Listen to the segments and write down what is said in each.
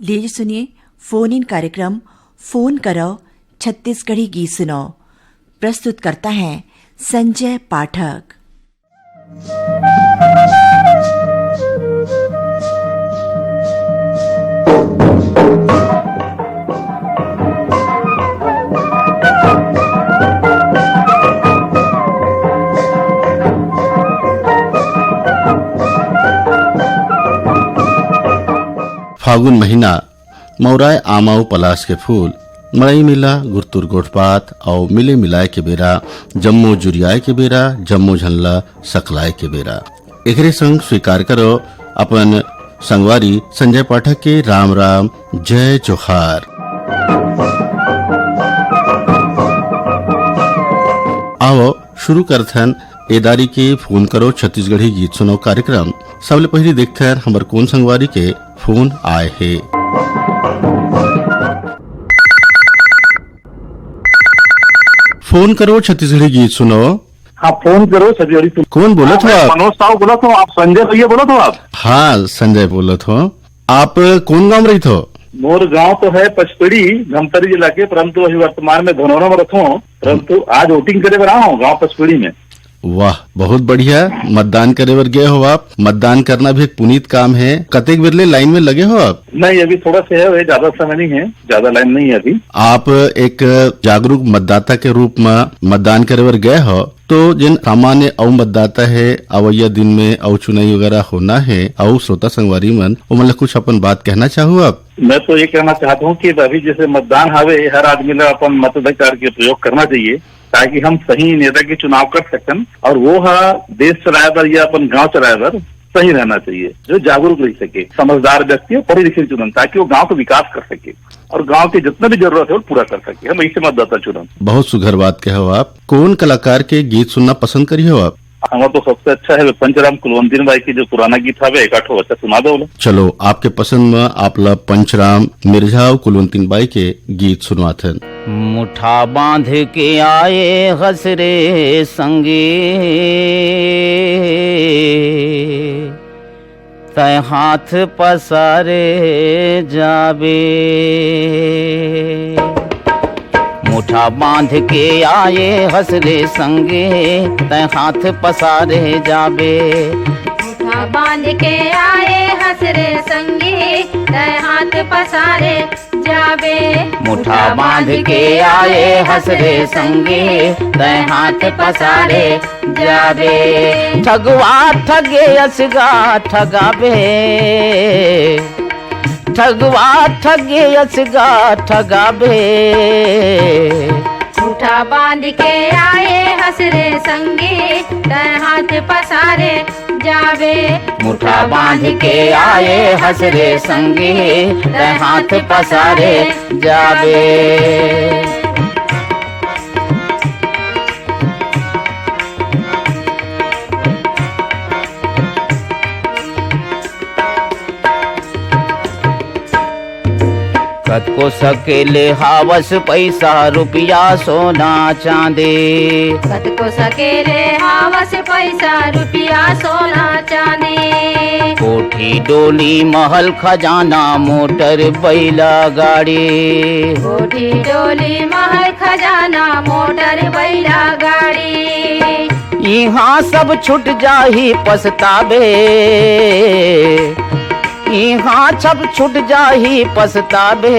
लीजिए सुनिए phone in कार्यक्रम फोन करो छत्तीसगढ़ी गीत सुनो। प्रस्तुत करता है संजय पाठक। फागुन महीना मौराय आमाऊ पलाश के फूल मड़ई मिला गुरतुर गोठपात और मिले मिलाए के बेरा जम्मो जुरियाए के बेरा जम्मो झल्ला सकलाए के बेरा एकरे संग स्वीकार करो अपन संगवारी संजय पाठक के राम राम जय जोहार। आओ शुरू करथन एदारी के फोन करो छत्तीसगढ़ी गीत सुनो कार्यक्रम। सबले पहले देखते हैं हमार कौन संगवारी के फोन आए है। फोन करो छत्तीसगढ़ी गीत सुनो। हाँ फोन करो छत्तीसगढ़ी सुनो। कौन बोला था आप? मनोज साहू बोला था। आप संजय भैया बोला था आप? हाँ संजय बोला था। आप कौन गांव रही थो? मोर गांव तो है पचपेड़ी धमतरी जिला के, परंतु अभी वर्तमान में धनौरा में रखो। परंतु आज वोटिंग करे रहा हूँ गाँव पचपेड़ी में। वाह बहुत बढ़िया। मतदान करे बर गए हो आप? मतदान करना भी एक पुनीत काम है। कतेक बिरले लाइन में लगे हो आप? नहीं अभी थोड़ा सा है, ज्यादा समय नहीं है, ज्यादा लाइन नहीं है अभी। आप एक जागरूक मतदाता के रूप में मतदान करे बर गए हो, तो जिन सामान्य अव मतदाता है अवैया दिन में अव चुनाई वगैरह होना है अव श्रोता संगवारी मन वो मतलब कुछ अपन बात कहना चाहूँ आप? मैं तो ये कहना चाहता हूँ कि अभी जैसे मतदान हावे हर आदमी ने अपन मताधिकार के प्रयोग करना चाहिए ताकि हम सही नेता के चुनाव कर सकन, और वो देश चलाए बर या अपन गांव चलाए बर सही रहना चाहिए, जो जागरूक रह सके, समझदार व्यक्ति पढ़े लिखे चुनन ताकि वो गांव को विकास कर सके और गांव की जितना भी जरूरत है वो पूरा कर सके। हम ऐसे मतदाता चुनन। बहुत सुघर बात कहो आप। कौन कलाकार के गीत सुनना पसंद करी हो आप? हमारा तो सबसे अच्छा है पंचराम कुलवंती बाई की जो पुराना गीत है एक आठो अच्छा सुना दो। चलो आपके पसंद में आप ला पंचराम मिर्झा कुलवंती बाई के गीत सुनवाते। मुठा बांध के आए हसरे संगे तय हाथ पसारे जाबे। मुठा बांध के आए हसरे संगे तय हाथ पसारे जाबे। मुठा बांध के आए हसरे संगे तय हाथ पसारे जाबे। मुठा बांध के आए हसरे संगे तय हाथ पसारे जाबे। ठगवा ठगे असगा ठगाबे। ठगवा ठगे असगा ठगाबे। मुठा बांध के आए हसरे संगे तय हाथ पसारे जाबे। मुठा बांध के आए हसरे संगे तय हाथ पसारे जाबे। कत को सकेले हावस पैसा रुपया सोना चांदी। कत को सकेले हावस पैसा रुपया सोना चांदी। कोठी डोली महल खजाना मोटर बैला गाड़ी। कोठी डोली महल खजाना मोटर बैला गाड़ी। यहाँ सब छूट जाही पछतावे। यहाँ सब छूट जाही पछतावे।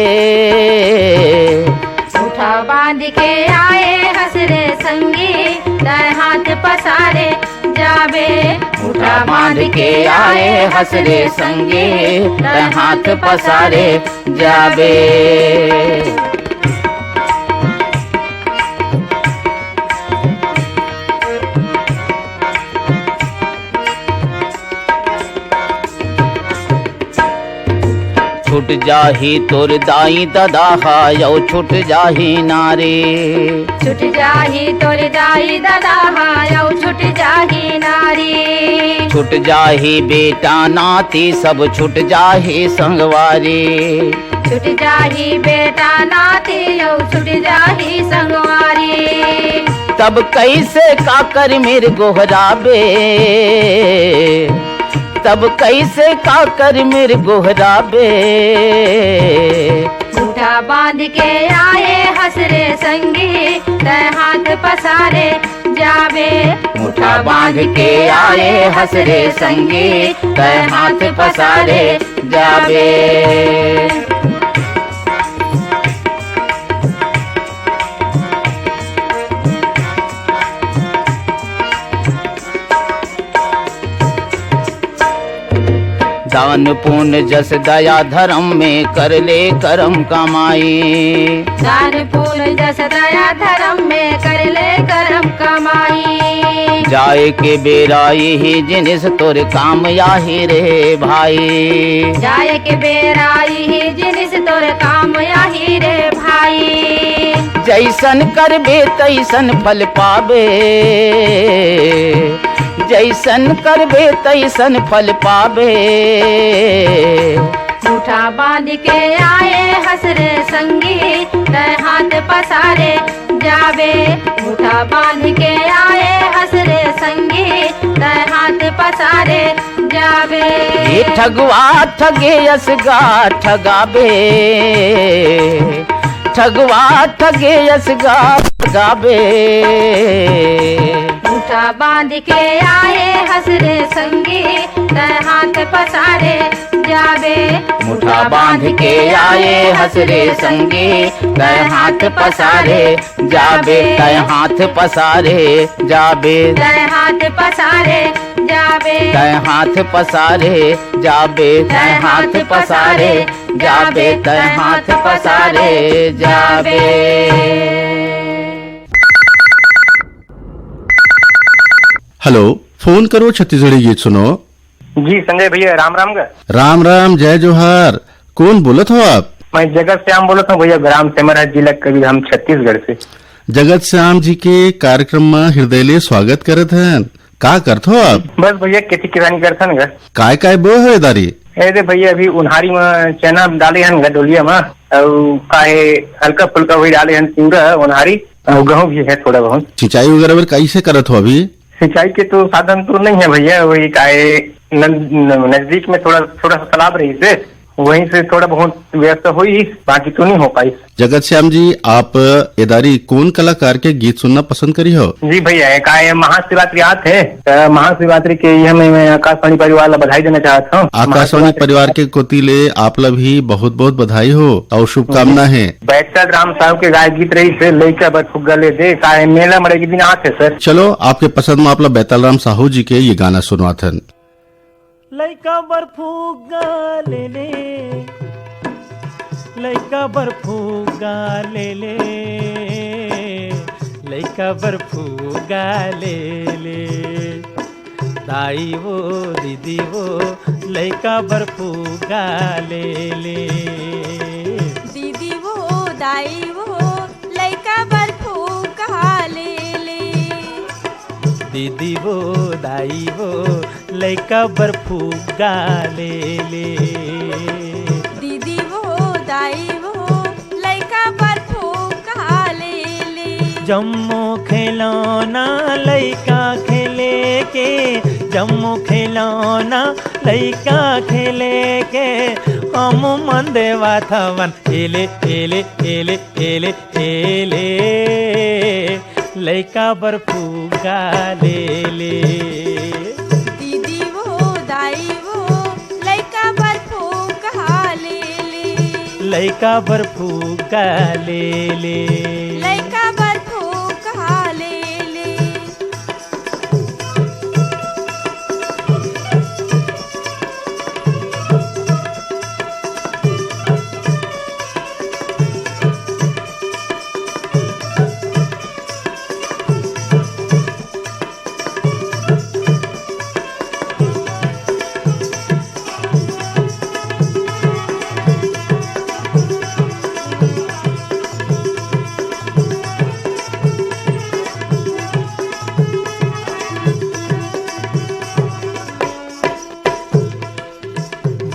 मुठा बांध के आए हसरे संगे तय हाथ पसारे जाबे। मुठा बांध के आए हसरे संगे तय हाथ पसारे जाबे। छूट जाही तोर दाई दादा हायो छूट जाही नारे। छूट जाही तोर दाई दादा हायो छूट जाही नारी। छूट जाही बेटा नाती सब छूट जाही संगवारी। छूट जाही बेटा नाती यो छूट जाही संगवारी। तब कैसे काकर मेरे गोहराबे। तब कैसे का कर मेरे गोहराबे। मुठा बांध के आए हसरे संगी, तय हाथ पसारे जावे। मुठा बांध के आए हसरे संगी, तय हाथ पसारे जावे। दान पुण्य जस दया धर्म में कर ले करम कमाई। दान पुण्य जस दया धर्म में कर ले करम कमाई। जाए के बेरा यही जिनिस तोर काम याही रे भाई। जाए के बेरा यही जिनिस तोर काम याही रे भाई। जैसन करबे तैसन फल पाबे। जैसन करबे तैसन फल पाबे। मुठा बांध के आए हसरे संगी, तय हाथ पसारे जावे। मुठा बांध के आए हसरे संगी, तय हाथ पसारे जावे। ये ठगवा ठगे यसगा ठगाबे। ठगवा ठगे यसगा ठगाबे। मुठा बांध के आए हसरे संगी, तय हाथ पसारे जावे। मुठा बांध के आए हसरे संगी, तय हाथ पसारे जाबे। तय हाथ पसारे जाबे। तय हाथ पसारे जावे। तय हाथ पसारे जाबे। तय हाथ पसारे जाबे। तय हाथ पसारे जाबे। हेलो, फोन करो छत्तीसगढ़ी गीत सुनो। जी संजय भैया, राम राम का। राम राम, जय जोहार। कौन बोलत हो आप? मैं जगत श्याम बोलत हूँ भैया, ग्राम सेमरा, जिला कबीरधाम, छत्तीसगढ़ से। जगत श्याम जी के कार्यक्रम में हृदय स्वागत करत हैं। का करत हो आप? बस भैया खेती किसानी करथन गा। काय बो है दारी? अरे भैया अभी उन्हारी में चना डाले हन गा डोलिया में, और काहे हल्का फुल्का वही डाले हन तिउरा उन्हारी, और गेहूँ भी है थोड़ा बहुत। सिंचाई वगैरह कैसे करत हो अभी? सिंचाई के तो साधन तो नहीं है भैया, वही काहे नजदीक में थोड़ा सा तालाब रही से, वहीं से थोड़ा बहुत व्यवस्था हुई, बाकी तो नहीं हो पाई। जगत श्याम जी, आप एदारी कौन कलाकार के गीत सुनना पसंद करी हो? जी भैया, काहे महाशिवरात्रि आते है, महाशिवरात्रि के ये मैं आकाशवाणी परिवार ला बधाई देना चाहता हूँ। आकाशवाणी परिवार के कोतीले आप ला भी बहुत बहुत बधाई हो और शुभकामना है। बैठक राम साहब के गाय गीत रही से लइका बर फुग्गा ले दे, काहे मेला मरे के दिन आते सर। चलो, आपके पसंद में आप ला बैताल राम साहू जी के ये गाना सुनवाथन। लइका बर फुग्गा ले ले, लइका बर फुग्गा ले ले, लइका बर फुग्गा ले ले। दाई वो दीदी वो लइका बर फुग्गा ले ले। दीदी वो दाई वो लइका बर फुग्गा ले ले। दीदी वो दाई वो लइका बर फुग्गा ले ले। दीदी वो दाई वो लइका बर फुग्गा ले ले। जम्मो खिलौना लइका खेले के, जम्मो खिलौना लइका खेले के, हम मन देवा थवन एले एले एले एले एले। लइका बर फुग्गा ले ले। दीदी वो दाई वो लइका बर फुग्गा ले ले। लइका बर फुग्गा ले ले। लइका बर फुग्गा ले ले।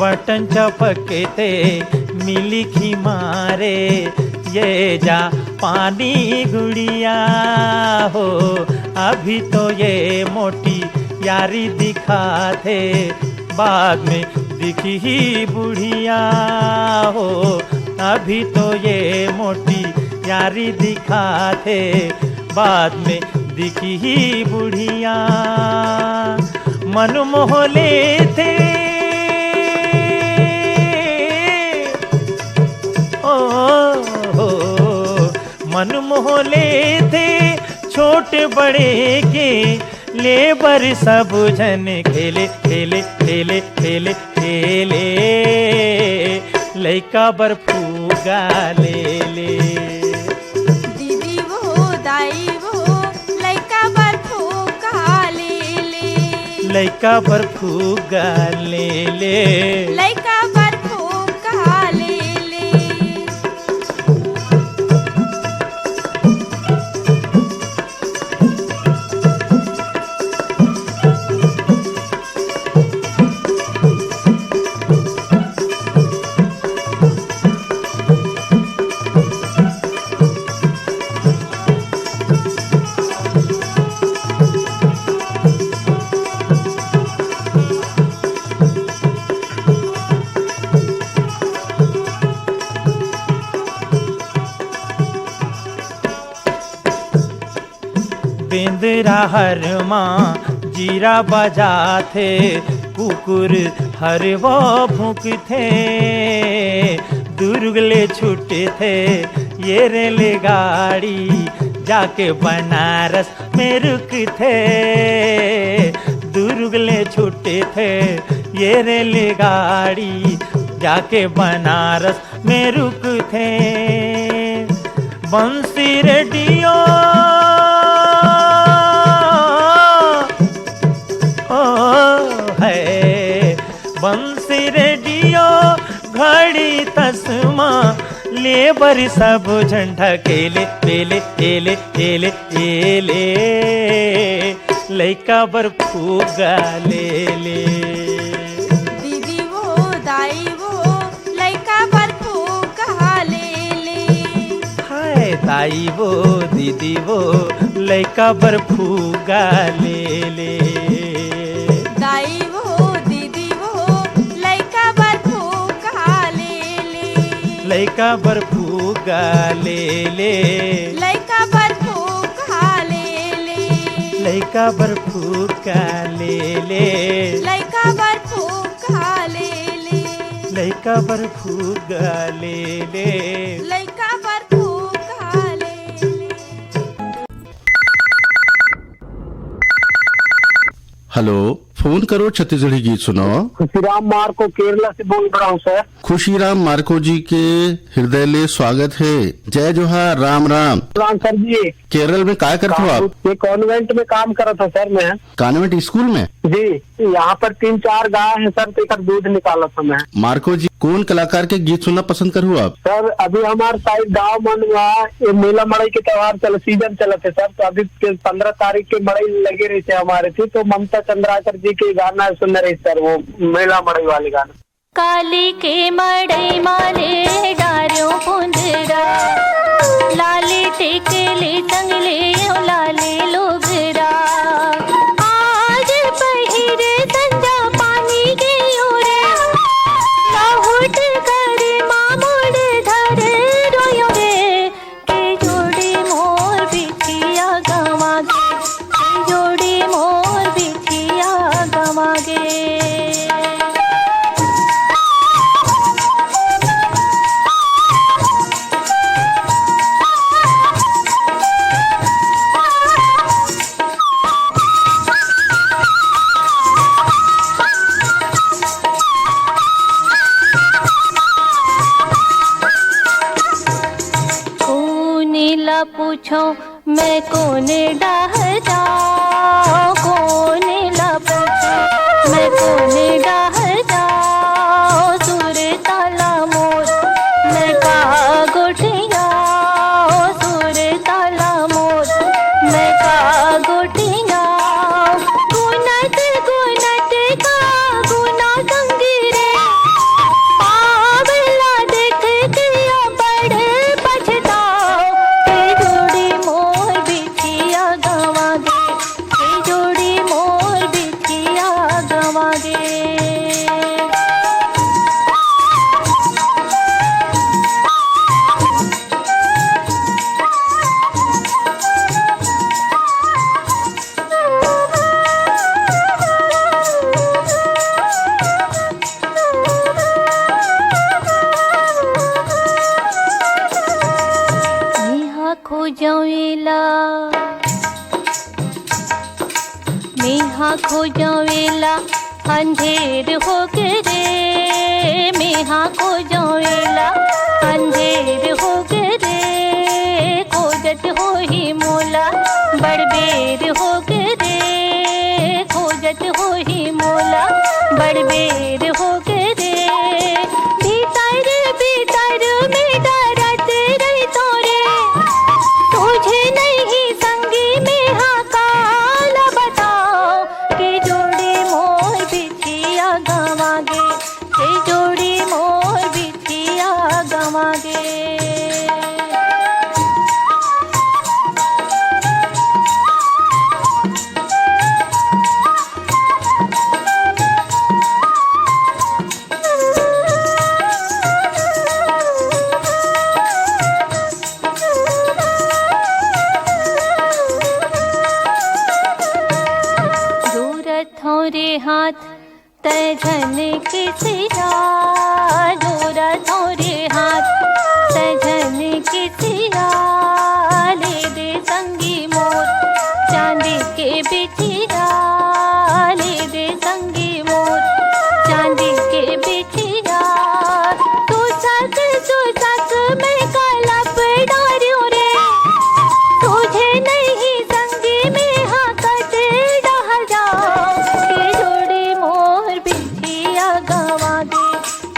बटन चपके ते मिली खी मारे, ये जा पानी गुड़िया हो। अभी तो ये मोटी यारी दिखा थे, बाद में दिखी ही बुढ़िया हो, अभी तो ये मोटी यारी दिखाते, बाद में दिखी ही बुढ़िया। मन मोह लेते मन मोह लेते, छोटे बड़े के लेबर सब जन खेले खेले खेले खेले खेले, लइका बर्फूगा ले ले। दीदी वो दाई वो लइका बर्फूगा ले ले, लइका बर्फूगा ले ले, लइका बर्फूगा ले ले। बेंदरा हर माँ जीरा बजाते, कुकुर हर वो भूकते, दुर्गले छूटे थे ये रेलगाड़ी, जाके बनारस में रुकते, दुर्गले छूटे थे ये रेलगाड़ी, जाके बनारस में रुकते। बंसी रेडियो है, बंसी रेडियो घड़ी तस्मा, लेबर सब झंडा केले केले केले केले केले, लइका बर्फूगा ले ले। दीदी वो दाई वो लइका बर्फूगा ले ले, हाय दाई वो दीदी वो लइका बर्फूगा ले ले, दाई वो दीदी वो लइका बर्फूगा ले ले, लइका बर्फूगा ले ले, लइका बर्फूगा ले ले, लइका बर्फूगा ले ले, लइका बर्फूगा ले ले, लइका बर्फूगा ले ले। लइका बर्फूगा ले ले। हेलो, फोन करो छत्तीसगढ़ी गीत सुनाओ। खुशीराम मार्को केरला से बोल रहा हूँ सर। खुशीराम मार्को जी के हृदय ले स्वागत है। जय जोहार, राम राम। राम सर जी। केरल में क्या करते हो आप? ये कॉन्वेंट में काम करा था सर मैं। कॉन्वेंट स्कूल में? जी, यहाँ पर 3-4 गाय है सर, तो एक दूध निकाला था मैं। मार्को जी, कौन कलाकार के गीत सुनना पसंद करूँ आप? सर अभी हमारे साइड गाँव मन ये मेला मड़ई के त्योहार सीजन चला थे सर, तो अभी 15 तारीख के मड़ई लगे रहे थे हमारे थी, तो ममता चंद्राकर जी के गाना सुन रहे सर, वो मेला मड़ई वाले गाना। काली के मड़ई माले डारियों पुंजरा, लाली टिकली संगले लाले लोगरा, आज पहिरे संजा पानी के ओरे, लाहुट कर मामुड़ धर रोयो रे, के जोड़ी मोर बिछिया गवागे, के जोड़ी मोर बिछिया गवागे। पूछो मैं कोने डाह जाऊं, कोने ला पूछो मैं कोने डाह जाऊं, सुर ताला मोर मैं कहा गोटिया, सुर ताला मोर मैं कहा गोटिया, गुनत गुनत का गुना संगीरे, पावला देख के बड़ पछताओ, के जोड़ी मोर बिछिया गवा गे, खो जावेला अंधेर हो गे रे मेहा खो जावेला अंधेर हो गे रे खोजत हो ही मोला बड़बेर हो गे रे खोजत हो ही मोला बड़बेर हो गे रे भीतर भीतर में डरत रही तोरे तुझे नहीं संगी में हाँ काला बताओ के जोड़ी मोर बिछिया गवागे के जोड़ी मोर बिछिया गवागे। थोरे हाथ तजन किसिया जोरा थोरे हाथ तजन किसिया ले दे संगी मोर चांदी के बिछिया ले दे संगी मोर चांदी के बिछिया तू सक मैं कलप डारियो रे तुझे नहीं संगी में हाँ कटे डह जाओ के जोड़ी मोर बिछिया गवागे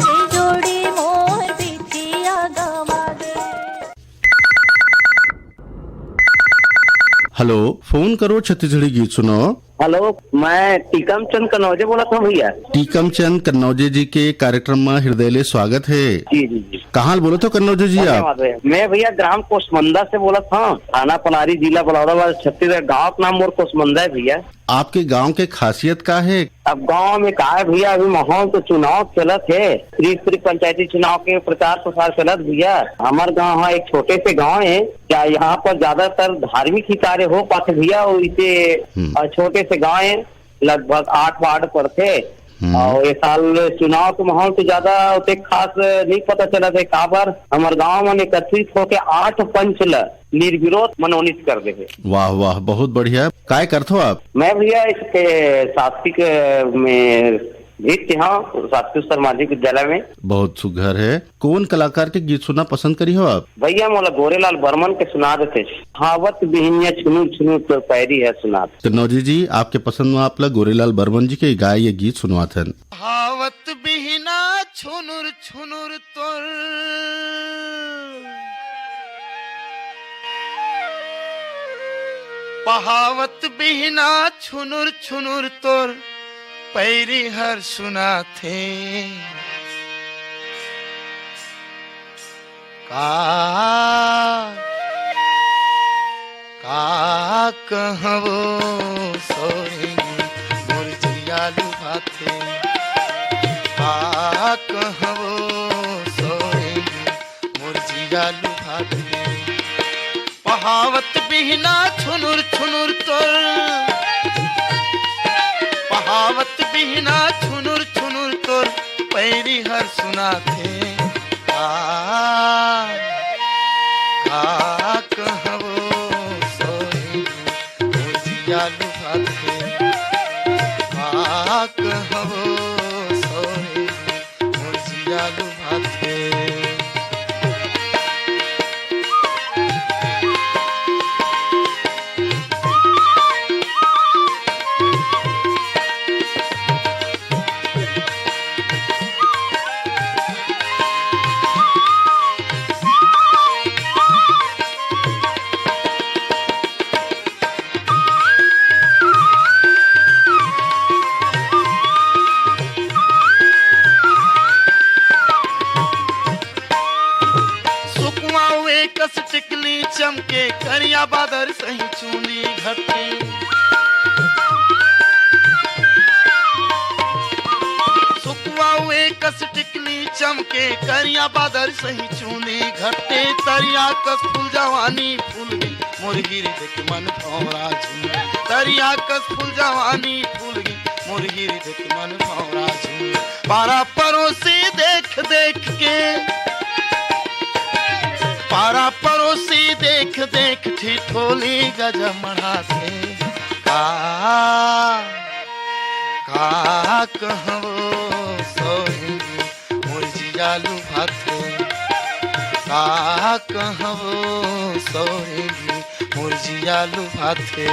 के जोड़ी मोर बिछिया गवागे। हेलो, फोन करो छत्तीसगढ़ी गीत सुनो। हेलो, मैं टीकम चंद कनौजे बोला था भैया। टीकम चंद कन्नौजे जी के कार्यक्रम में हृदय स्वागत है। जी जी जी, कहाँ बोलो तो कन्नौजे जी आप? धन्यवाद भैया। मैं भैया ग्राम कोसमंदा से बोला था, थाना पलारी, जिला बलौदाबाद, छत्तीसगढ़। गाँव का नाम मोर कोसमंदा है भैया। आपके गांव के खासियत का है? अब गांव में का है भैया, अभी माहौल तो चुनाव चलत है, त्रिस्तरीय पंचायती चुनाव के प्रचार प्रसार चलत भैया। हमारे गांव है एक छोटे से गांव है, क्या यहाँ पर ज्यादातर धार्मिक ही कार्य हो पाते भैया। इसे छोटे से गांव है, लगभग 8 वार्ड पड़ते। और ये साल चुनाव के माहौल तो ज्यादा उतने खास नहीं पता चला था। काबर हमारे गांव में एकत्रित होके 8 पंच निर्विरोध मनोनीत कर दे। वाह वाह, बहुत बढ़िया। काय करते हो आप? मैं भैया इसके शासकीय में नृत्य, हाँ, शासकीय सामाजिक विद्यालय में। बहुत सुघर है। कौन कलाकार के गीत सुनना पसंद करी हो आप? भैया मोला गोरेलाल बर्मन के सुना देते। हावत बिहिनिया छुनू छुनू तो पैरी है सुना। कन्नौजी जी, आपके पसंद में आप लोग गोरेलाल बर्मन जी के गाय ये गीत सुनवाते हैं। हावत बिहिना छुनुर छुनुर तोर पहावत बिहिना छुनुर छुनुर तोर पैरी हर सुना थे का कहवो सोहेंगे मोर जियालू भाथे का कहवो सोहेंगे मोर जियालू भाथे पहावत बिहना छुनुर छुनुर तोर पहावत बिहना छुनुर छुनुर तोर पैरी हर सुना थे कहवो सोहेंगे मोर जियालू भाथे कहवो सोहेंगे मोर जियालू भाथे। कस टिकली चमके करिया बादर सही चूंदी घटे सुखवा हुए कस टिकली चमके करिया बादर सही चूंदी घटे तरिया कस फूल जवानी फूल गई मुर्गी देख मन भौरा झूम तरिया कस फूल जवानी फूल गई मुर्गी देख मन भौरा झूम पारा परोसी देख देख के पारा पड़ोसी देख देख ठिठोली गजमढ़ा थे का कहवो सोहेगी मोर जियालू भाथे का कहवो सोहेगी मोर जियालू भाथे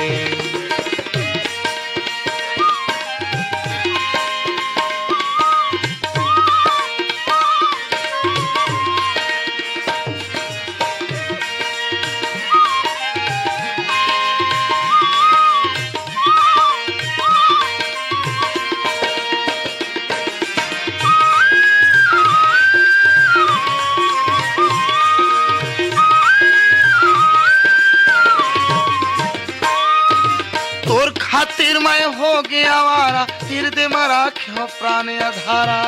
खातिर मैं हो गया आवारा हृदय में राख्यो प्राण अधारा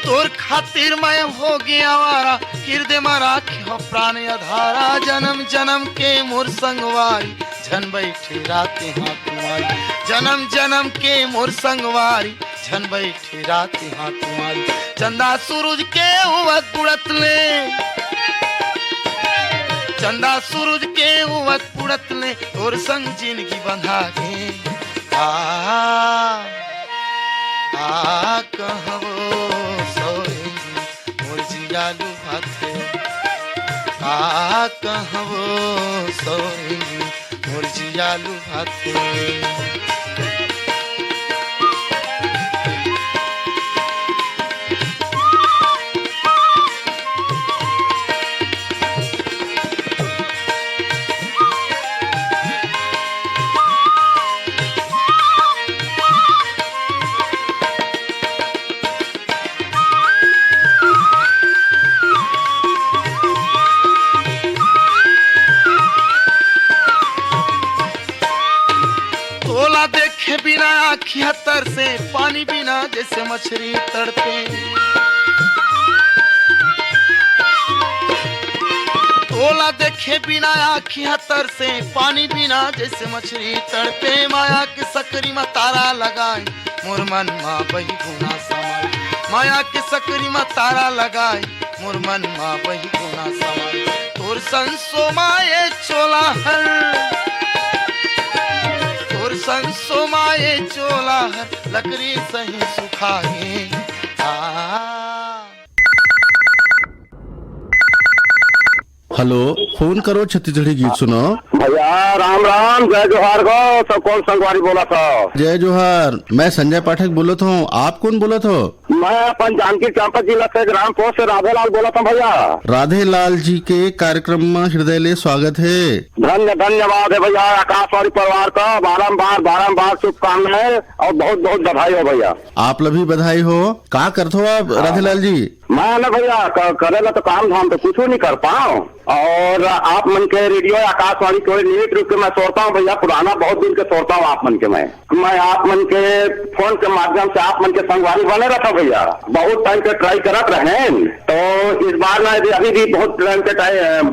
तोर खातिर मैं हो गया आवारा हृदय में राख्यो प्राण अधारा जन्म जन्म के मोर संगवारी झन बैठे राते हाथ तुम्हारी जन्म जन्म के मोर संगवारी झन बैठे राते हाथ तुम्हारी चंदा सूरज के उवत बुड़त ले चंदा सूरज के उवत पुड़त ले और संग जिंदगी बंधा गे कहवो सोहेगी मोर जियालू भाथे कहवो सोहेगी मोर जियालू भाथे देखे बिना आँखियाँ तर से पानी बिना जैसे मछली तड़पे तोला देखे बिना आँखियाँ तर से पानी बिना जैसे मछली तड़पे माया के सकरी में तारा लगाए मोर मन माँ बही गुना समाए माया के सकरी में तारा लगाए मोर मन माँ बही गुना समाए तोर संसो माए चोला हर संसो माए चोला हर लकड़ी सही सुखाए हेलो, फोन करो छत्तीसगढ़ी गीत सुनो। भैया राम राम, जय जोहार गो। सब कौन संगवारी बोला था? जय जोहार, मैं संजय पाठक बोलत हूँ। आप कौन बोलत हो? मैं अपन जानकी चांपा जिला से ग्राम पोस्ट से राधे लाल बोला था भैया। राधे लाल जी के कार्यक्रम में हृदय ले स्वागत है। धन्यवाद है भैया। आकाशवाणी परिवार का बारम्बार शुभकामनाएं और बहुत बहुत बधाई हो भैया। आप भी बधाई हो। क्या करते हो आप राधे लाल जी? मैं ना भैया करेला तो काम धाम तो कुछ नहीं कर पाऊँ, और आप मन के रेडियो आकाशवाणी को नियमित रूप से मैं सोचता हूँ भैया। पुराना बहुत दिन के सोचता हूँ आप मन के। मैं आप मन के फोन के माध्यम से आप मन के संगवारी बने रहता भैया। बहुत टाइम से ट्राई करत रहे, तो इस बार मैं अभी भी बहुत टाइम से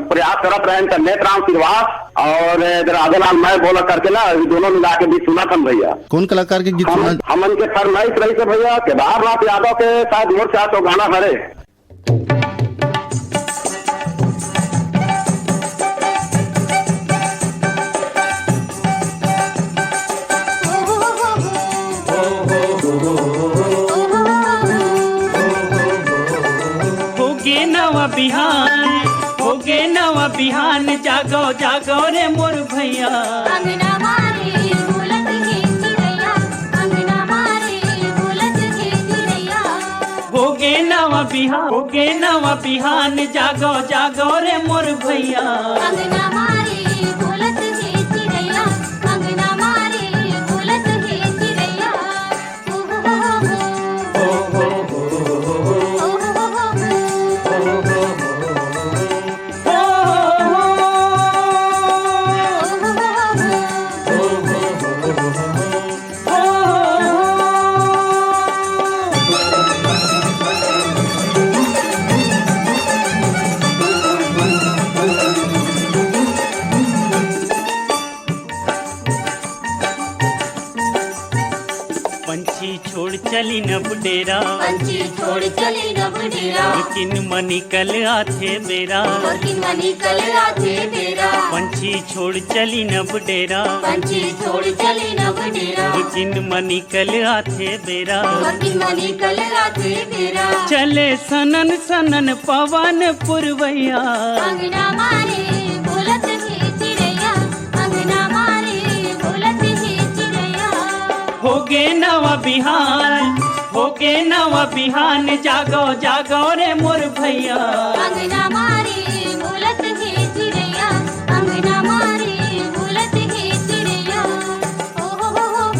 प्रयास करत रहे। नेत्र राम श्रीवास और राधे लाल मैं बोला करके ना दोनों मिला के भी सुना था भैया। कौन कलाकार के गीत सुना? हमन के फरमाइश रही थे भैया केदारनाथ यादव के शायद मोर चाह तो गाना भरे। होगे नवा बिहान जागो जागो रे मोर भैया। अंगना मारे बोलत हे चिड़ैया, अंगना मारे बोलत हे चिड़ैया। होगे नवा बिहान जागो जागो रे मोर भैया। अंगना मारे बोलत हे चिड़ैया, अंगना मारे बोलत हे चिड़ैया। पंछी छोड़ चली न बुडेरा, पंछी छोड़ चली न बुडेरा, किन मनी कल आथे बेरा, किन मनी कल आथे बेरा, पंछी छोड़ चली न बुडेरा, पंछी छोड़ चली न बुडेरा, किन मनी कल आथे बेरा, किन मनी कल आथे बेरा, चले सनन सनन पवन पुरवैया, अंगना मारे बोलत ही चिड़ैया, अंगना मारे बोलत ही चिड़ैया, होगे नवा बिहान, होगे नवा बिहान, जागो जागो रे मोर भैया, अंगना मारे बोलत ही चिड़ैया, अंगना मारे बोलत ही चिड़ैया, ओ हो हो हो हो,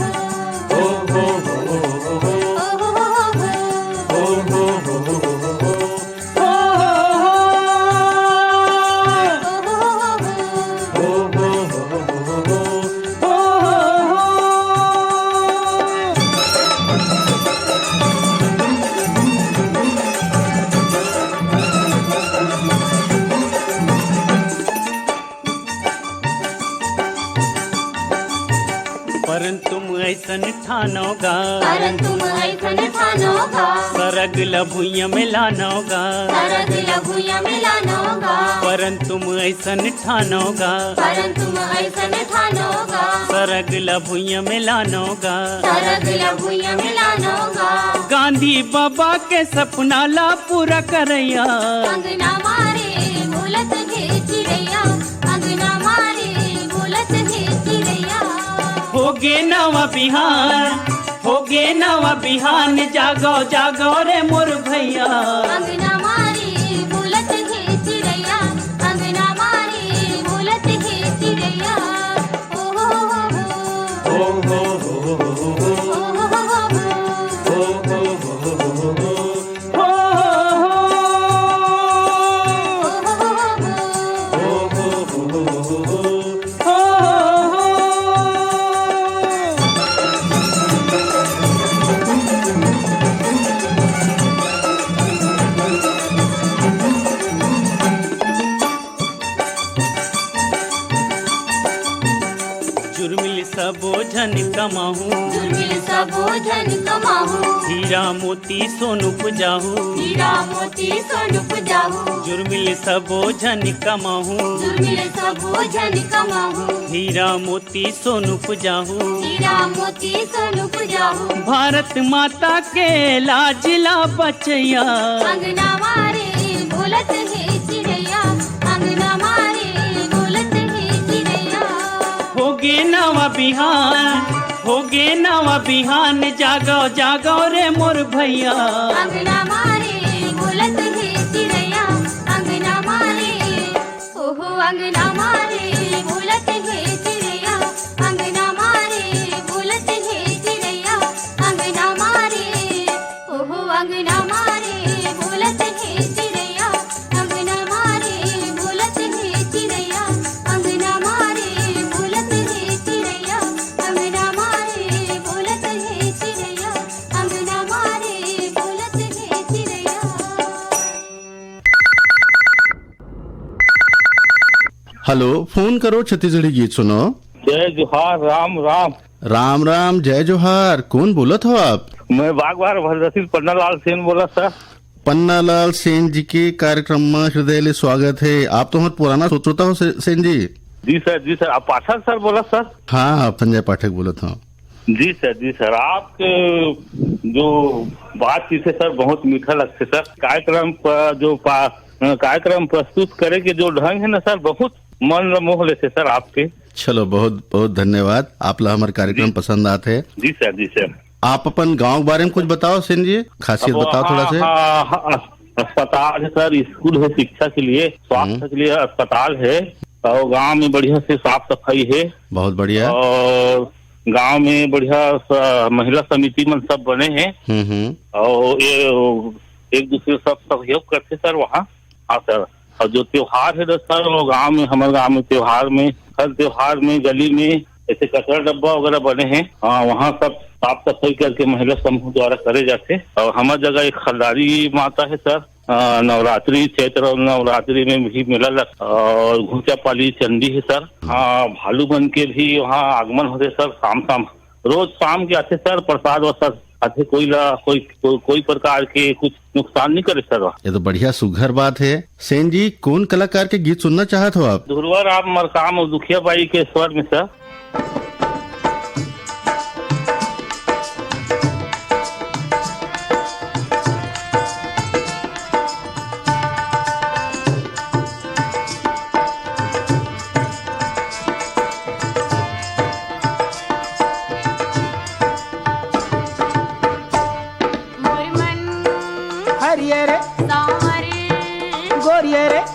परंतु ऐसन ठानोगा, परंतु ऐसन ठानोगा, सरग लभुइया में लानोगा, सरग लघुया मिलानोगा, परंतु ऐसन ठानोगा, परंतु ऐसन ठानोगा, सरग लभुइया में लानोगा, सरग लघुया मिलानोगा, गांधी बाबा के सपना ला पूरा करैया, अंगना मारे बोलत ही चिड़ैया, अंगना मारे बोलत ही चिड़ैया, होगे नवा बिहान, होगे नवा बिहान, जागो जागो रे मोर भैया, अंगना मारे बोलत ही चिड़ैया, अंगना मारे बोलत ही चिड़ैया, ओ हो हो जुर्मिल सबो झन कमाहू, दुर्मिल सबो झन कमाहू, हीरा मोती सोनु पुजाहू, हीरा मोती सोनु पुजाहू, जुर्मिल सबो झन कमाहू, दुर्मिल सबो झन कमाहू, हीरा मोती सोनु पुजाहू, हीरा मोती सोनु पुजाहू, भारत माता के लाजिला बचैया, अंगना मारे बोलत ही चिड़ैया, अंगना मारे बोलत ही चिड़ैया, होगे नवा बिहान, होगे नवा बिहान, जागो जागो रे मोर भैया, अंगना मारे बोलत ही चिड़ैया, अंगना मारे ओहो अंगना मारे बोलत ही चिड़ैया, अंगना मारे बोलत ही चिड़ैया, अंगना मारे ओहो अंगना मारे बोलत ही चिड़ैया, अंगना मारे बोलत ही चिड़ैया, अंगना मारे बोलत ही चिड़ैया, अंगना मारे बोलत ही चिड़ैया, अंगना मारे बोलत ही चिड़ैया। हेलो, फोन करो छत्तीसगढ़ी गीत सुनो। जय जोहार, राम राम। राम राम, जय जोहार। कौन बोलत हो आप? मैं बागवार भद्रसिल पन्नालाल सेन बोला सर। पन्नालाल सेन जी के कार्यक्रम में हृदय स्वागत है। आप तो हमारे पुराना श्रोता हो सेन जी। जी सर। आप पाठक सर बोला सर? हाँ, संजय पाठक बोलत हूँ। जी सर। आपके जो बातचीत है सर बहुत मीठा लगते सर। कार्यक्रम प्रस्तुत करे के जो ढंग है ना सर, बहुत मन मोह लेते सर आपके। चलो, बहुत बहुत धन्यवाद। आप ला हमारे कार्यक्रम पसंद आते हैं। जी सर। आप अपन गांव के बारे में कुछ बताओ सेन जी, खासियत बताओ थोड़ा से। अस्पताल है सर, स्कूल है शिक्षा के लिए, स्वास्थ्य के लिए अस्पताल है, और गांव में बढ़िया से साफ सफाई है। बहुत बढ़िया। और गांव में बढ़िया महिला समिति में सब बने हैं, और ये एक दूसरे सब सहयोग करते सर वहाँ। हाँ सर। और जो त्योहार है ना सर, वो गांव में, हमारे गांव में त्योहार में, हर त्योहार में गली में ऐसे कचरा डब्बा वगैरह बने हैं। हाँ, वहाँ सब साफ सफाई करके महिला समूह द्वारा करे जाते। और हमारी जगह एक खलदारी माता है सर, नवरात्रि चैत्र नवरात्रि में भी मेला लगता। और घुंचापाली चंडी है सर। हाँ, भालू बन के भी वहाँ आगमन होते सर। शाम रोज शाम के आते सर, प्रसाद वसाद अधिक कोई प्रकार के कुछ नुकसान नहीं करे सर। ये तो बढ़िया सुघर बात है। सेन जी, कौन कलाकार के गीत सुनना चाहत हो आप? धुरवर आप मरकाम और दुखिया बाई के स्वर में सर।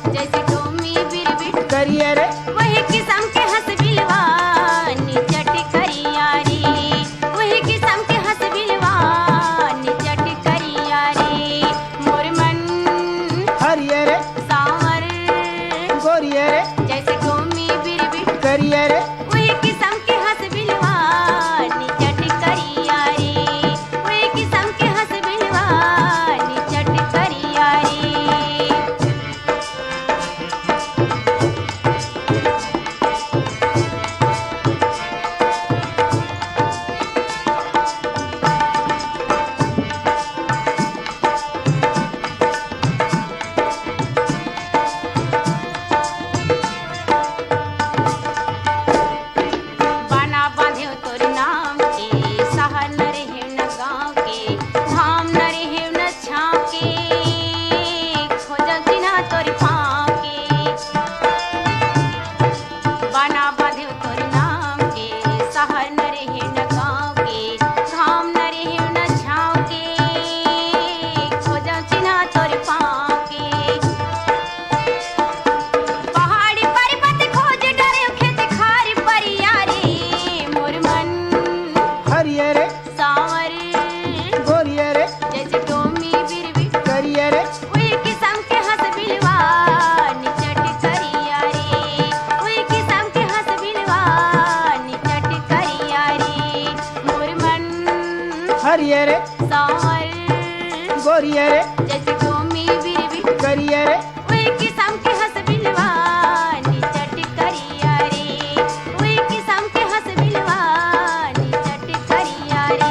जैसे टोमी बिरबिट करिए रे, वही किस्म के हंस बिलवा निचट करियारी, वही किस्म के हंस बिलवा निचट करियारी। मोर मन हरिये रे, सांवर गोरिये रे, जैसे टोमी बिरबिट करिए रे, वही किस्म के हंस बिलवा निचट करियारी, वही किस्म के हंस बिलवा निचट करियारी। हरिये रे, सांवर गोरिये रे, जैसे टोमी बिरबिट करिये रे, वही किस्म के हंस बिलवा निचट करियारी, वही किस्म के हंस बिलवा निचट करियारी।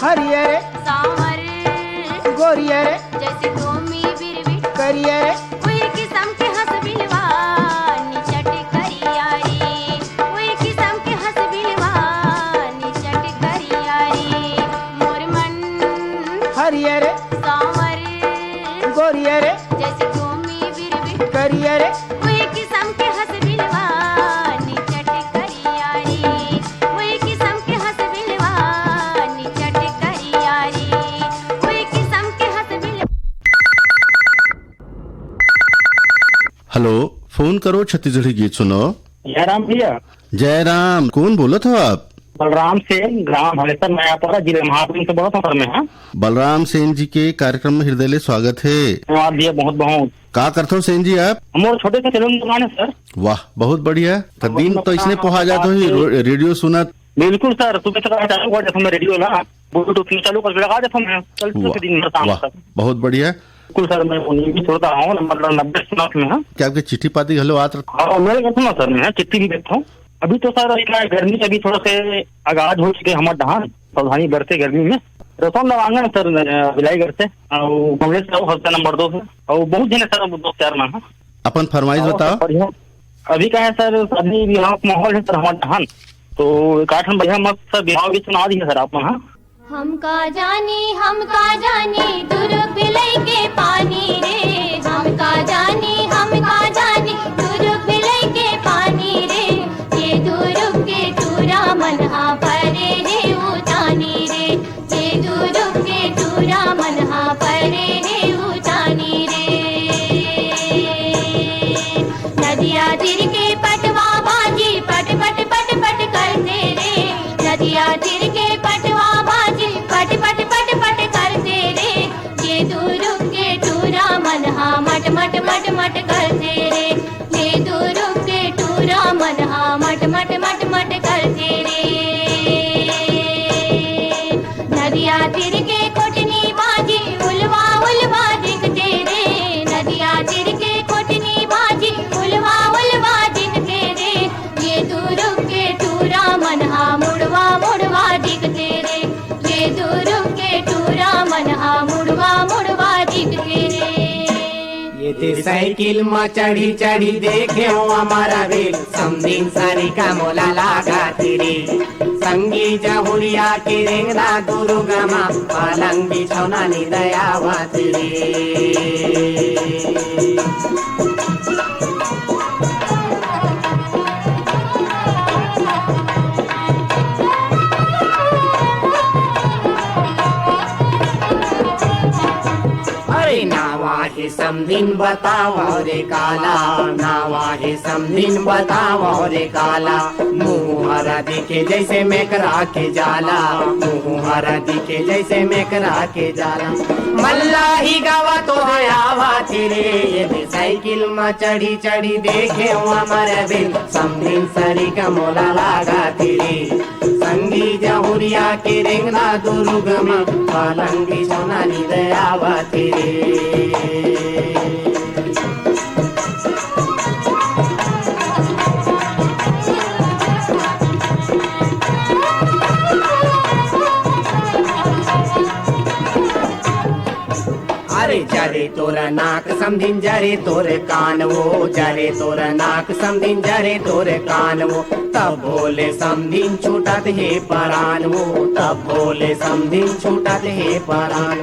हरिये रे, सांवर गोरिये रे, जैसे टोमी बिरबिट करिये रे, वही किस्म के हंस बिलवा निचट करियारी, वही किस्म के हंस बिलवा निचट करियारी। मोर मन हरिये रे, सांवर गोरिये रे, जैसे टोमी बिरबिट करिये रे, वही किस्म के हंस बिलवा निचट करियारी, वही किस्म के हंस बिलवा निचट करियारी, वही किस्म के हंस बिलवा। हेलो, फोन करो छत्तीसगढ़ी गीत सुनो। जयराम भैया। जयराम, कौन बोलत हो आप? बलराम सेन, ग्राम हलेसर नयापाड़ा, जिले महाराष्ट्र से बहुत सफर में है। बलराम सेन जी के कार्यक्रम में हृदय स्वागत है। धन्यवाद भैया, बहुत बहुत। का करते हो सेन जी आप? हमारे छोटे से सैलून दुकान है सर। वाह, बहुत बढ़िया। तो दिन तो इसने पहुंचा जाते हो रेडियो सुनत। बिल्कुल सर, सुबह से चालू कर देता हूँ रेडियो ना, ब्लूटूथ में चालू कर लगा देता हूँ, चलते दिन भर शाम तक। बहुत बढ़िया। बिल्कुल सर, मैं भी छोड़ता हूँ, नंबर 90 में है। क्या आपके चिट्ठी पाती घलो आत? मेरे कहता हूँ सर, मैं चिट्ठी भी देखता हूँ। अभी तो सर इतना गर्मी से अभी थोड़ा से आगाज हो चुके हमारे धान, सावधानी बरते गर्मी में। रसों लगांगे सर बिलाई करते और कांग्रेस हफ्ता नंबर 2 से, और बहुत जने सर 2-4 माह। अपन फरमाइश बताओ। अभी क्या है सर, शादी विवाह का माहौल है सर हमारे धान, तो काठन बढ़िया मस्त सर विवाह भी सुना दी है सर आप। हम का जानी दूर बिलई के पानी रे, हम का जानी दूर बिलई नदिया तीर के पटवा बाजी पट पट पट पट करते रे। नदिया तीर के पटवा बाजी पट पट पट पट करते रे। ये दूर के टूरा मन हा मट मट मट मट करते रे। ये दूर के टूरा मन हा मट मट मट मट करते रे। नदिया तीर के कोटनी बाजी उलवा उलवा दिखते रे। नदिया तीर के कोटनी बाजी उलवा उलवा दिखते रे। ये दूर के टूरा मन हा मुड़वा मुड़वा दिखते रे। ये दूर के टूरा मन हा मुड़वा मुड़वा दिखते रे। ये ते साइकिल में चढ़ी चढ़ी देखे हो हमारा रेल समदिन सारी का मोला लागा तेरे। संगी जहुरिया के रेंगना दुर्गमा पलंग बिछौना नी दयावा तेरे। नावा है समदिन बताओ रे काला। नावा है समदिन बताओ रे काला। मुँह हरा दिखे जैसे मेकरा के जाला। मुँह हरा दिखे जैसे मेकरा के जाला। मल्ला ही गावा तो है आवा तेरे। ये साइकिल में चढ़ी चढ़ी देखे हो हमारे बिल समदिन सरी का मोला लागा तेरे। संगी जहुरिया के रेंगना दुर्गमा पलंग बिछौना नी दयावा तेरे। अरे जरे तोरा नाक समदिन जरे तोरे कान वो। जरे तोरा नाक समदिन जरे तोरे कान वो। तब बोले समदिन छूटत हे परान वो। तब बोले समदिन छूटत हे परान।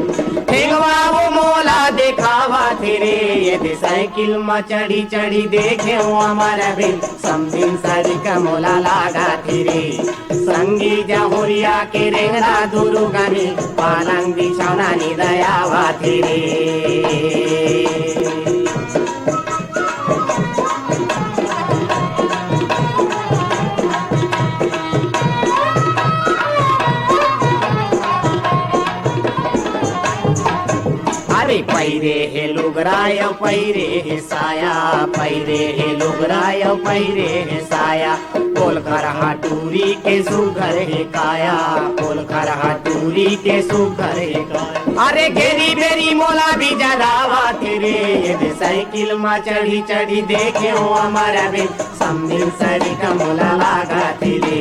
ठेगवा वो मोला देखावा तेरे। ये साइकिल में चढ़ी चढ़ी देखे हो हमारा बिल समदिन सारी का मोला लागा तेरे। संगी जहुरिया के रेंगना दुर्गमी पलंग बिछौना नी दयावा तेरे। अरे पैरे हे लुगराय पैरे हे साया। पैरे हे लुगराय पैरे हे साया। पोल खरहा टूरी के सुघर हे काया। पोल खरहा टूरी के सुघर हे काया। अरे घेरी बेरी मोला भी जलावा तेरे। ये साइकिल में चढ़ी चढ़ी देखे हो हमारा बिल समदिन सरी का मोला लागा तेरे।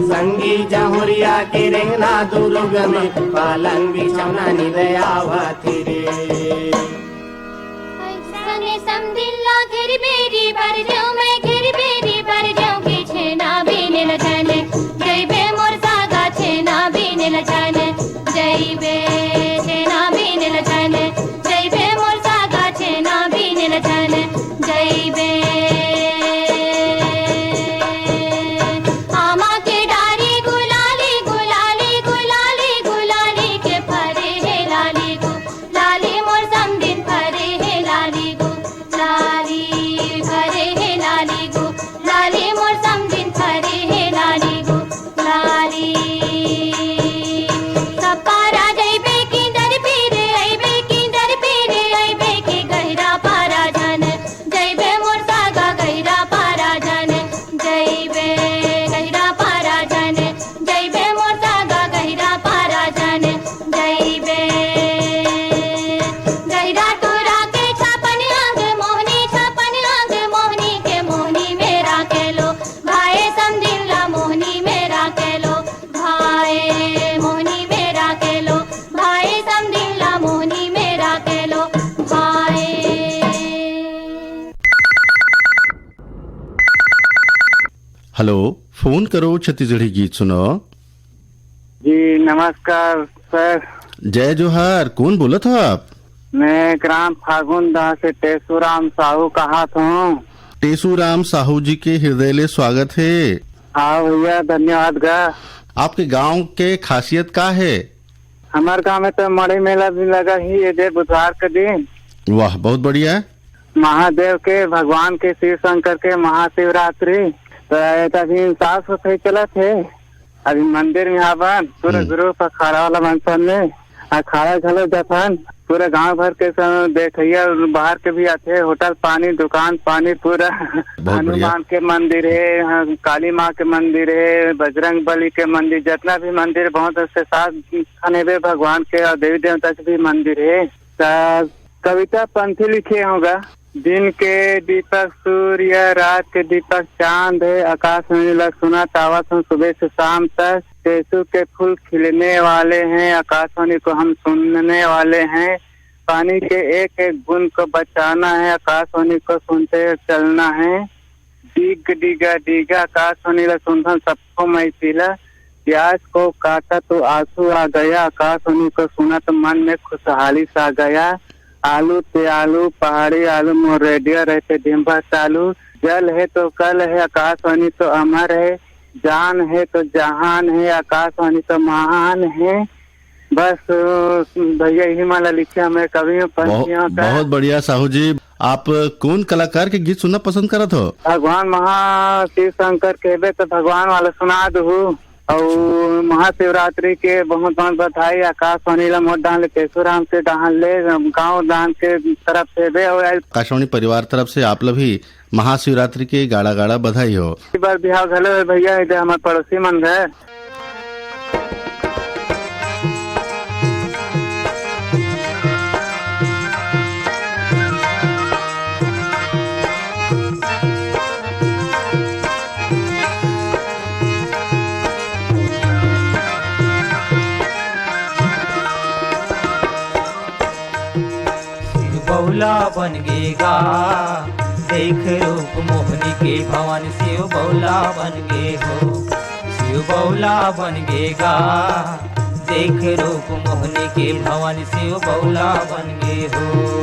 संगी जहुरिया के रेंगना दुर्गम पलंग बिछौना नी दयावा तेरे। सने समदिल्ला घेर बेरी भर जाऊं मैं घेर बेरी भर जाऊं के छेना बीने न जाने। जय बे मोर सागा छेना बीने न जाने। जय बे छेना बीने न जाने। जय बे मोर सागा छेना बीने न जाने। जय बे आमा के डारी गुलाली गुलाली गुलाली गुलाली के फरे है लाली गो। लाली मोर समदिन फरे है लाली गो। लाली फरे है लाली गो। लाली मोर समदिन फरे है लाली गो। लाली कपारा जइबे की दर पीरे अइबे की दर पीरे अइबे की गहरा पारा जान। जइबे मोर सागा गहरा पारा जान। जइबे गहरा पारा जान। जइबे मोर सागा गहरा पारा जान। जइबे गहरा टोरा के छापन आंग मोहनी छापन आंग मोहनी के मोहनी मेरा के लो। भाई समदिल्ला मोहनी मेरा के लो। भाई मोहनी मेरा के लो। भाई समदिल्ला मोहनी मेरा के लो। भाई हेलो, फोन करो छत्तीसगढ़ी गीत सुनो। जी नमस्कार सर। जय जोहार। कौन बोला था आप? मैं ग्राम फागुनदा से टेसूराम साहू कहा हूँ। टेसूराम साहू जी के हृदय स्वागत है। हाँ भैया धन्यवाद गा। आपके गांव के खासियत का है? हमारे गांव में तो मड़ई मेला भी लगा ही है बुधवार के दिन। वाह, बहुत बढ़िया। महादेव के, भगवान के, शिव शंकर के महाशिवरात्रि। तो अभी साफ सफाई चला थे अभी मंदिर में आवन पूरा ग्रुप अखाड़ा वाला मनसन में अखाड़ा घलो जफन पूरा गांव भर के सब देखिए, बाहर के भी आते हैं, होटल पानी, दुकान पानी, पूरा हनुमान के मंदिर है, काली माँ के मंदिर है, बजरंग बली के मंदिर, जितना भी मंदिर बहुत से साथ खनेबे भगवान के और देवी देवता के भी मंदिर है। कविता पंथी लिखे होगा, दिन के दीपक सूर्य, रात के दीपक चांद है, आकाश में नीला सुना तावा सुबह से शाम तक, केसु के फूल खिलने वाले हैं, आकाशवाणी को हम सुनने वाले हैं, पानी के एक एक बूंद को बचाना है, आकाशवाणी को सुनते चलना है, डिग डिगा डिगा आकाशवाणी ला सुनता सबको मैं पीला, प्याज को काटा तो आंसू आ गया, आकाशवाणी को सुना तो मन में खुशहाली सा गया, आलू ते आलू पहाड़ी आलू मोर रेडियो रहते डिम्बा चालू, जल है तो कल है, आकाशवाणी तो अमर है, जान है तो जहान है, आकाशवाणी तो महान है। बस भैया यही माला लिखे हमें कवियों पंछियों का। बहुत बढ़िया साहू जी, आप कौन कलाकार के गीत सुनना पसंद करत हो? भगवान महाशिव शंकर के तो भगवान वाला सुना दू, और महाशिवरात्रि के बहुत बहुत बधाई, आकाशवाणी ला मोट डाल पेशुराम से डाल ले गाँव दान के तरफ से बे, और आकाशवाणी परिवार तरफ से आप भी महाशिवरात्रि के गाड़ा गाड़ा बधाई हो। इस बार बिहार घलो भैया इधर हमारे पड़ोसी मन है। बौला बन गेगा देख रूप मोहनी के भवन, शिव बौला बन गे हो, शिव बौला बन गेगा देख रूप मोहनी के भवन, शिव बौला बन गे हो।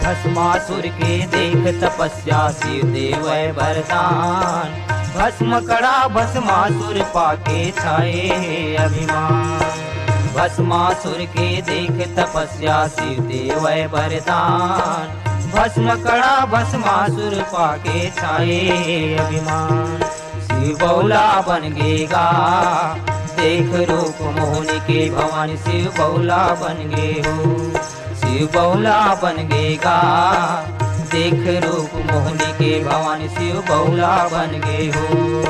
भस्मासुर के देख तपस्या शिव देव वरदान, भस्म कड़ा भस्मासुर पाके छाए अभिमान, भस्मासुर के देख तपस्या शिव देव वरदान, भस्म कड़ा भस्मासुर पाके छाए अभिमान, शिव बौला बन गेगा देख रूप मोहनी के भवानी, शिव बौला बन गे हो, शिव बौला बन गेगा देख रूप मोहनी के भवानी, शिव बौला बन गे हो।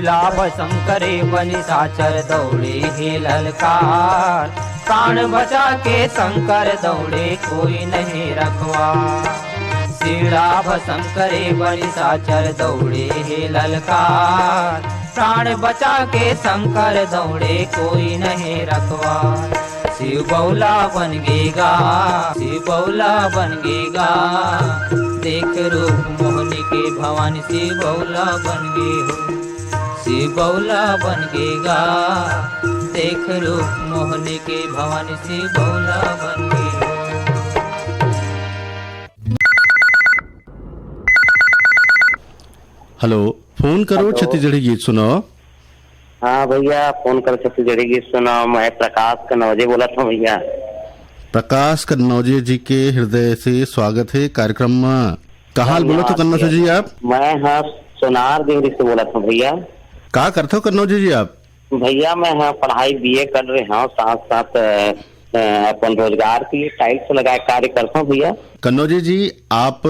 लाभ शंकरे बनि साचर दौड़े हे ललकार, प्राण बचा के शंकर दौड़े कोई नहीं रखवा, श्रीलाभ शंकरे बनि साचर दौड़े हे ललकार, प्राण बचा के शंकर दौड़े कोई नहीं रखवा, शिव बौला बन गेगा, शिव बौला बन गेगा देख रूप मोहनी के भवानी, शिव बौला बन गे हो, शिव बौला बन गेगा देख रूप मोहनी के भवानी, शिव बौला बन गे हो। हेलो, फोन करो छत्तीसगढ़ी गीत सुनो। हाँ भैया, फोन करो छत्तीसगढ़ी गीत सुनो। मैं प्रकाश कन्नौजे बोला था भैया। प्रकाश कन्नौजे जी के हृदय से स्वागत है कार्यक्रम में। कहाँ बोला तो कन्नौजे जी आप? मैं हाँ सोनार देहरी से बोला था भैया। क्या करते हो कन्नौजे जी आप? भैया मैं हाँ पढ़ाई बीए कर रहे हूँ, साथ साथ अपन रोजगार के लिए टाइल्स लगाए कार्य करता हूँ भैया। कन्नौजे जी, आप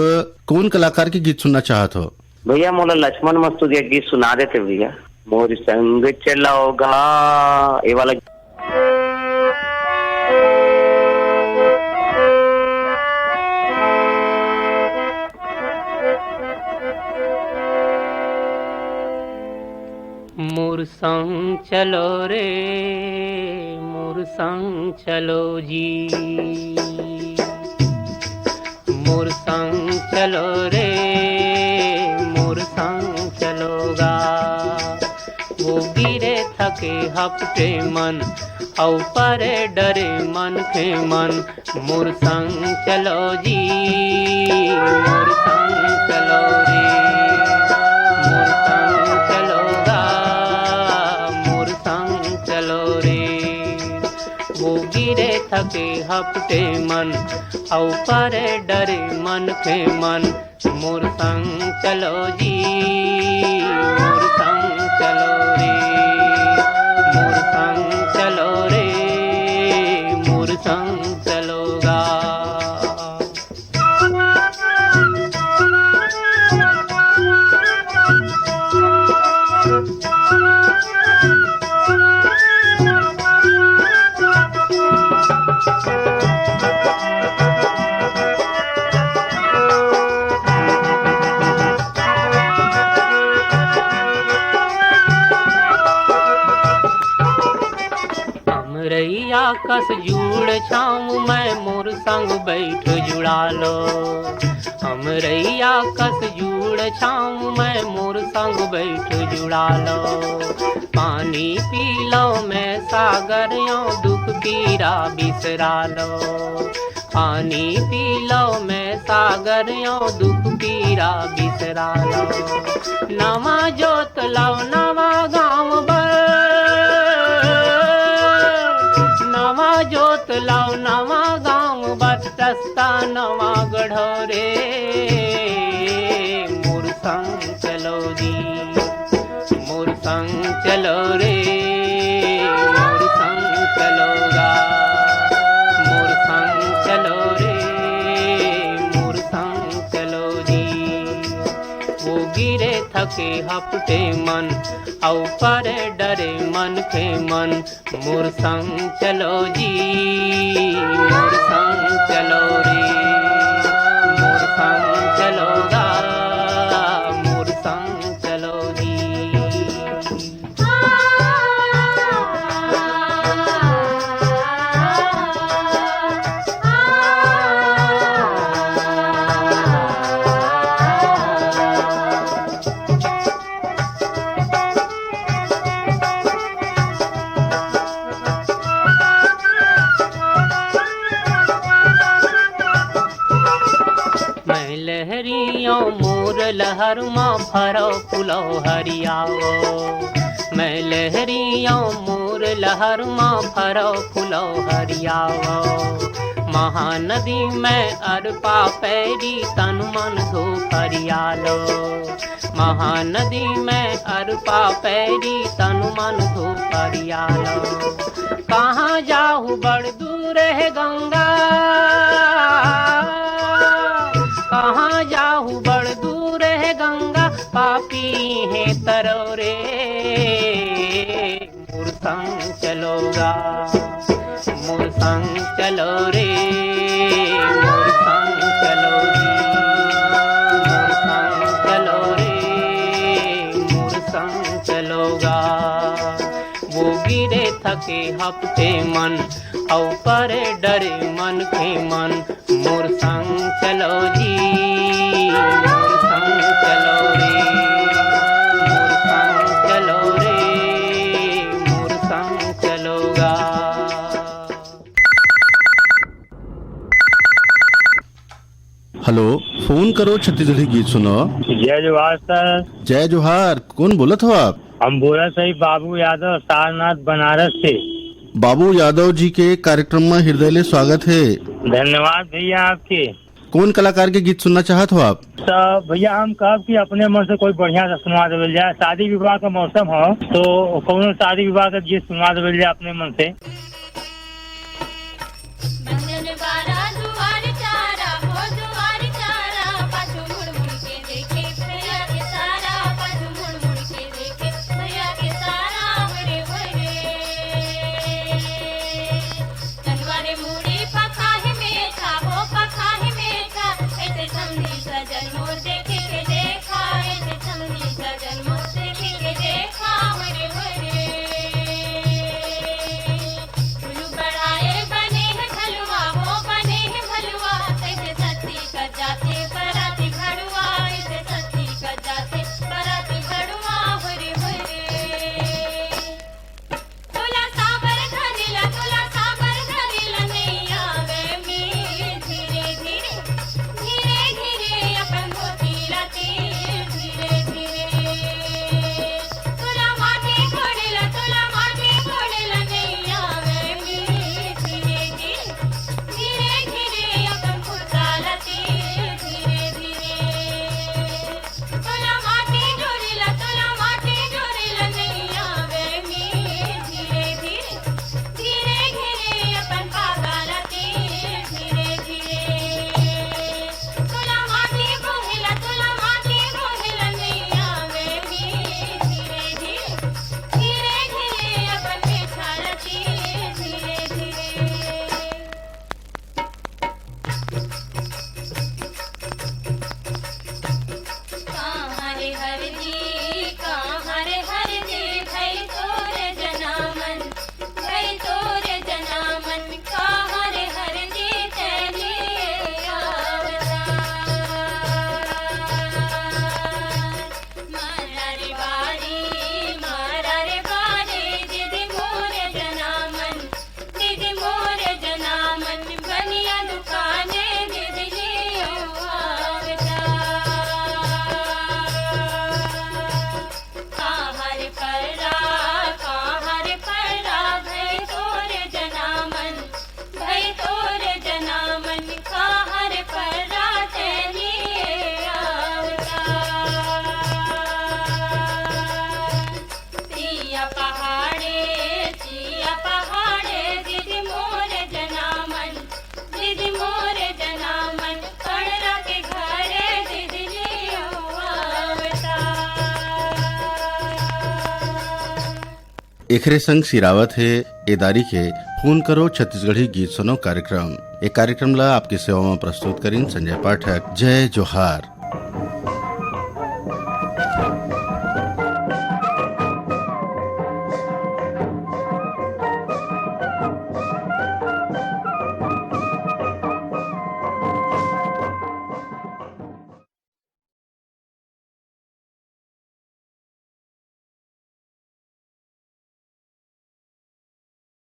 कौन कलाकार के गीत सुनना चाहते हो? भैया मोला लक्ष्मण मस्तूरी गीत सुना देते भैया। मोर संग चलोगा ये वाला। मोर संग चलो रे मोर संग चलो जी, मोर संग चलो रे मोर संग चलोगा। वो गिरे थके हपटे मन औ परे डरे मन के मन, मोर संग चलो जी मोर संग चलो रे मोर संग चलोगा मोर संग चलो रे। वो गिरे थके हपटे मन औ परे डरे मन के मन, मोर संग चलो जी मोर संग चलो रे मोर संग चलो रे मोर संग चलोगा। रैया कस जुड़ छाऊं मैं मोर संग बैठ जुड़ा लो, हम रैया कस जुड़ छाऊं मैं मोर संग बैठ जुड़ा लो। पानी पी लो मैं सागर यो दुख पीरा बिसरा लो, पानी पी लो मैं सागर यो दुख पीरा बिसरा लो। नवा जोत लाओ नवा गाँव नवा जोत लाओ नवा गाँव बर रस्ता नवा गढ़ो रे, मोर संग चलो जी मोर संग चलो रे मोर संग चलोगा मोर संग चलो रे मोर संग चलो जी। वो गिरे थके हपटे मन औ परे डरे मन के मन, मोर संग चलो जी मोर संग चलो रे मोर संग चलोगा मोर संग चलो जी। लहरियों मोर लहर माँ फरो फुलो हरियाओ, मैं लहरियों मोर लहर माँ फरो फुलो हरियाओ। महानदी में अरपा पैरी तन मन धो हरियालो, महानदी में अरपा पैरी तन मन धो हरियालो। कहाँ जाहू बड़ दूर है गंगा, कहाँ जाहू बड़ दूर है गंगा, पापी है तरोरे मोर संग चलोगा मोर संग चलो रे मोर संग चलो जी मोर संग चलो रे मोर संग चलोगा। वो गिरे थके हपटे मन औ परे डरे मन के मन, मोर संग चलो जी मोर संग चलो रे मोर संग चलो रे मोर संग चलोगा। हेलो, फोन करो छत्तीसगढ़ी गीत सुनो। जय जोहार सर। जय जोहार, कौन बोलत हो आप? हम बोला सही बाबू यादव सारनाथ बनारस से। बाबू यादव जी के कार्यक्रम में हृदय स्वागत है। धन्यवाद भैया आपके। कौन कलाकार के गीत सुनना चाहत हो आप? सब भैया हम कब कि अपने मन से कोई बढ़िया सा सुनवा देवल जाए। शादी विवाह का मौसम हो तो कौन शादी विवाह का गीत सुनवा देवल जाए अपने मन से। सजन मोर देखे के देखा, ऐसे छमनी सजन मोर देखे के देखा, मेरे एकरे संग सिरावत है एदारी के फोन करो छत्तीसगढ़ी गीत सुनो कार्यक्रम। एक कार्यक्रम ला आपकी सेवा में प्रस्तुत करीन संजय पाठक। जय जोहार।